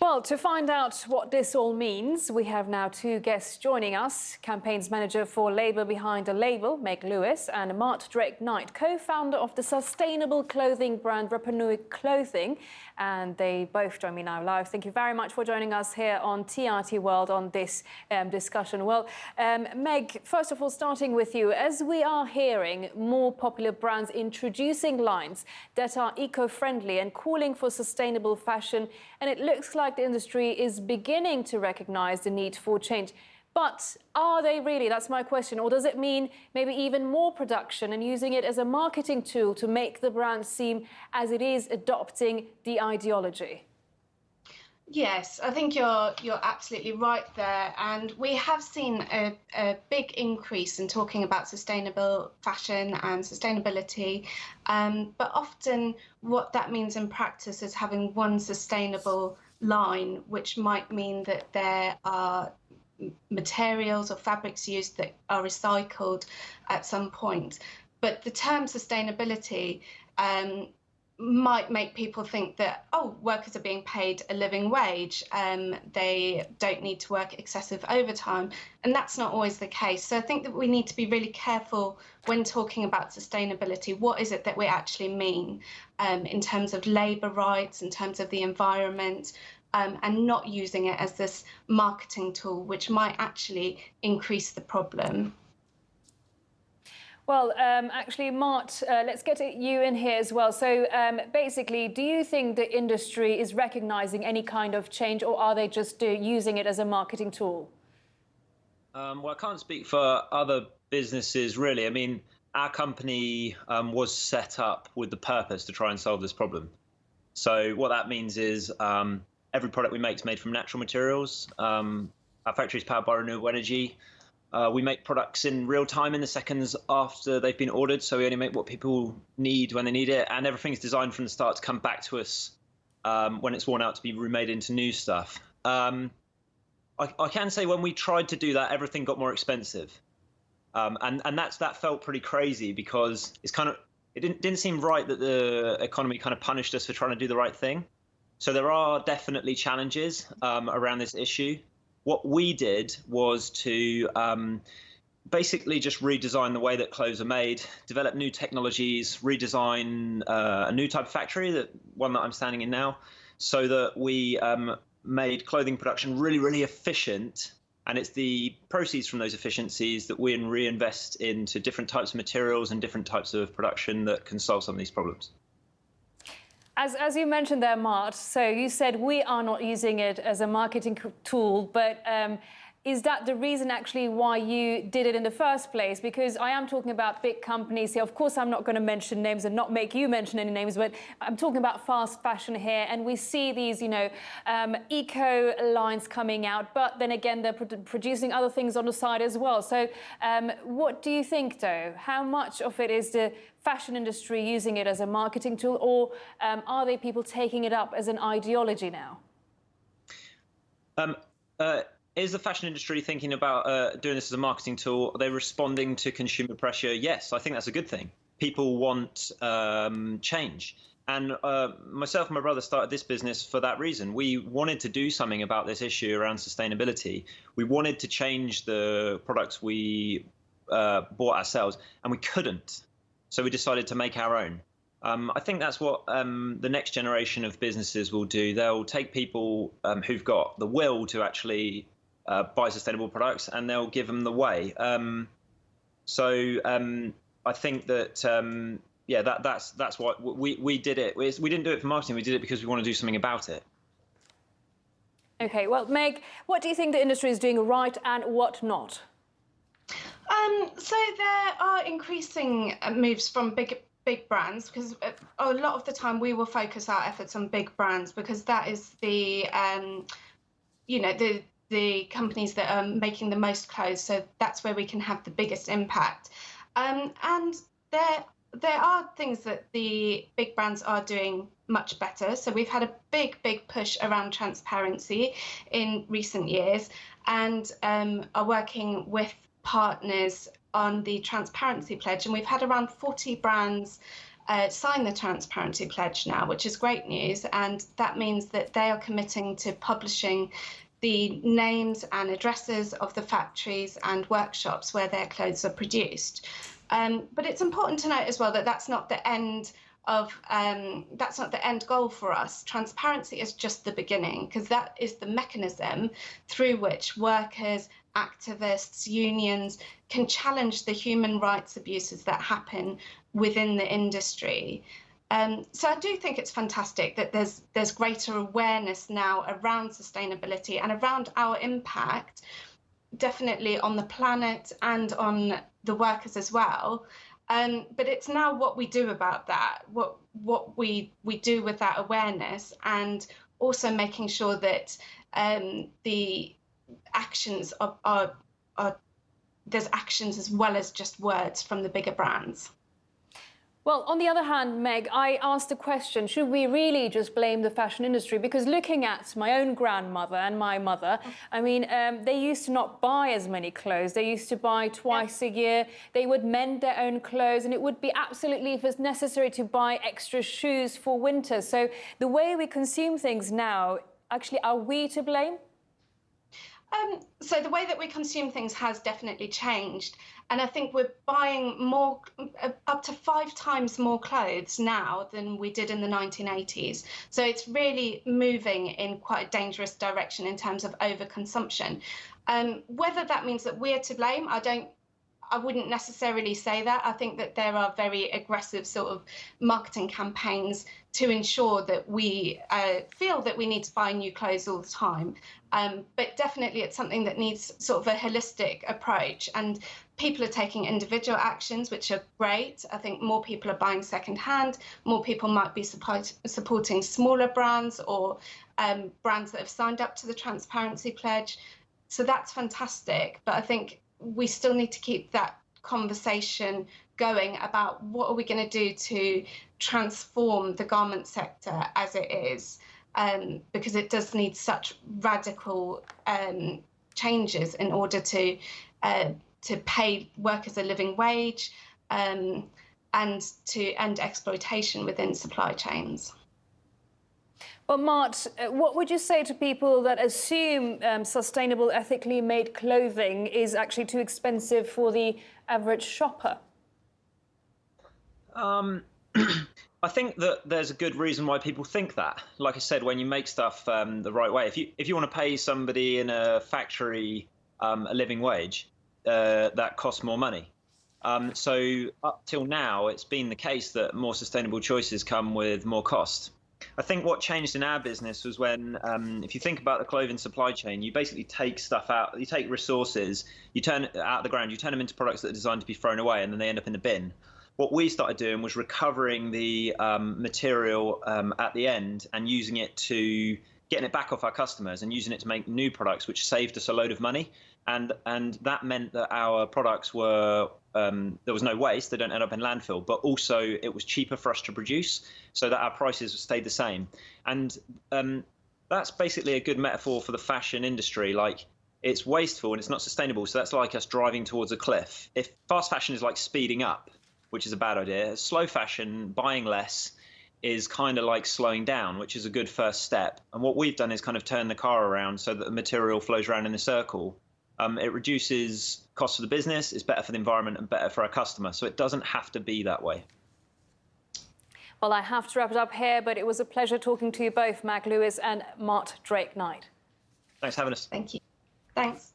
Well, to find out what this all means, we have now two guests joining us. Campaigns Manager for Labour behind the label, Meg Lewis, and Mart Drake Knight, co-founder of the sustainable clothing brand Rapanui Clothing. And they both join me now live. Thank you very much for joining us here on TRT World on this discussion. Well, Meg, first of all, starting with you, as we are hearing more popular brands introducing lines that are eco-friendly and calling for sustainable fashion, and it looks like the industry is beginning to recognise the need for change. But are they really? That's my question. Or does it mean maybe even more production and using it as a marketing tool to make the brand seem as it is adopting the ideology? Yes, I think you're absolutely right there. And we have seen a big increase in talking about sustainable fashion and sustainability. But often what that means in practice is having one sustainable line, which might mean that there are materials or fabrics used that are recycled at some point. But the term sustainability might make people think that, oh, workers are being paid a living wage, they don't need to work excessive overtime, and that's not always the case. So I think that we need to be really careful when talking about sustainability. What is it that we actually mean in terms of labour rights, in terms of the environment, and not using it as this marketing tool, which might actually increase the problem. Well, actually, Mart, let's get you in here as well. So basically, do you think the industry is recognising any kind of change, or are they just using it as a marketing tool? Well, I can't speak for other businesses, really. I mean, our company was set up with the purpose to try and solve this problem. So what that means is every product we make is made from natural materials. Our factory is powered by renewable energy. We make products in real time in the seconds after they've been ordered. So we only make what people need when they need it. And everything's designed from the start to come back to us when it's worn out to be remade into new stuff. I can say when we tried to do that, everything got more expensive. And that felt pretty crazy because it didn't seem right that the economy kind of punished us for trying to do the right thing. So there are definitely challenges around this issue. What we did was to basically just redesign the way that clothes are made, develop new technologies, redesign a new type of factory, one that I'm standing in now, so that we made clothing production really, really efficient. And it's the proceeds from those efficiencies that we reinvest into different types of materials and different types of production that can solve some of these problems. As you mentioned there, Mart, so you said we are not using it as a marketing tool, but is that the reason actually why you did it in the first place? Because I am talking about big companies here. Of course, I'm not going to mention names and not make you mention any names, but I'm talking about fast fashion here. And we see these, eco lines coming out. But then again, they're producing other things on the side as well. So what do you think, though? How much of it is the fashion industry using it as a marketing tool, or are they people taking it up as an ideology now? Is the fashion industry thinking about doing this as a marketing tool? Are they responding to consumer pressure? Yes, I think that's a good thing. People want change. And myself and my brother started this business for that reason. We wanted to do something about this issue around sustainability. We wanted to change the products we bought ourselves, and we couldn't. So we decided to make our own. I think that's what the next generation of businesses will do. They'll take people who've got the will to actually buy sustainable products, and they'll give them the way. I think that that's what we did it. We didn't do it for marketing. We did it because we want to do something about it. Okay, well, Meg, what do you think the industry is doing right and what not? So there are increasing moves from big brands, because a lot of the time we will focus our efforts on big brands because that is the companies that are making the most clothes. So that's where we can have the biggest impact. And there are things that the big brands are doing much better. So we've had a big push around transparency in recent years, and are working with partners on the transparency pledge, and we've had around 40 brands signed the Transparency Pledge now, which is great news. And that means that they are committing to publishing the names and addresses of the factories and workshops where their clothes are produced. But it's important to note as well that that's not the end goal for us. Transparency is just the beginning, because that is the mechanism through which workers, activists, unions can challenge the human rights abuses that happen within the industry. So I do think it's fantastic that there's greater awareness now around sustainability and around our impact, definitely on the planet and on the workers as well. But it's now what we do about that, what we do with that awareness, and also making sure that the actions are there's actions as well as just words from the bigger brands. Well, on the other hand, Meg, I asked the question, should we really just blame the fashion industry? Because looking at my own grandmother and my mother, I mean, they used to not buy as many clothes. They used to buy twice a year. They would mend their own clothes, and it would be absolutely, if it's necessary, to buy extra shoes for winter. So the way we consume things now, actually, are we to blame? So the way that we consume things has definitely changed. And I think we're buying more, up to 5 times more clothes now than we did in the 1980s. So it's really moving in quite a dangerous direction in terms of overconsumption. Whether that means that we're to blame, I wouldn't necessarily say that. I think that there are very aggressive sort of marketing campaigns to ensure that we feel that we need to buy new clothes all the time. But definitely it's something that needs sort of a holistic approach, and people are taking individual actions, which are great. I think more people are buying secondhand, more people might be supporting smaller brands or brands that have signed up to the Transparency Pledge. So that's fantastic. But I think we still need to keep that conversation going about what are we going to do to transform the garment sector as it is, because it does need such radical changes in order to pay workers a living wage and to end exploitation within supply chains. Well, Mart, what would you say to people that assume sustainable, ethically made clothing is actually too expensive for the average shopper? I think that there's a good reason why people think that. Like I said, when you make stuff the right way, if you want to pay somebody in a factory a living wage, that costs more money. So up till now, it's been the case that more sustainable choices come with more cost. I think what changed in our business was when, if you think about the clothing supply chain, you basically take stuff out, you take resources, you turn it out of the ground, you turn them into products that are designed to be thrown away, and then they end up in the bin. What we started doing was recovering the material at the end and using it to getting it back off our customers and using it to make new products, which saved us a load of money. And that meant that our products were, there was no waste, they don't end up in landfill, but also it was cheaper for us to produce so that our prices stayed the same. And that's basically a good metaphor for the fashion industry. Like, it's wasteful and it's not sustainable. So that's like us driving towards a cliff. If fast fashion is like speeding up, which is a bad idea, slow fashion, buying less, is kind of like slowing down, which is a good first step. And what we've done is kind of turn the car around so that the material flows around in a circle. It reduces costs for the business, it's better for the environment and better for our customer. So it doesn't have to be that way. Well, I have to wrap it up here, but it was a pleasure talking to you both, Meg Lewis and Mart Drake-Knight. Thanks for having us. Thank you. Thanks.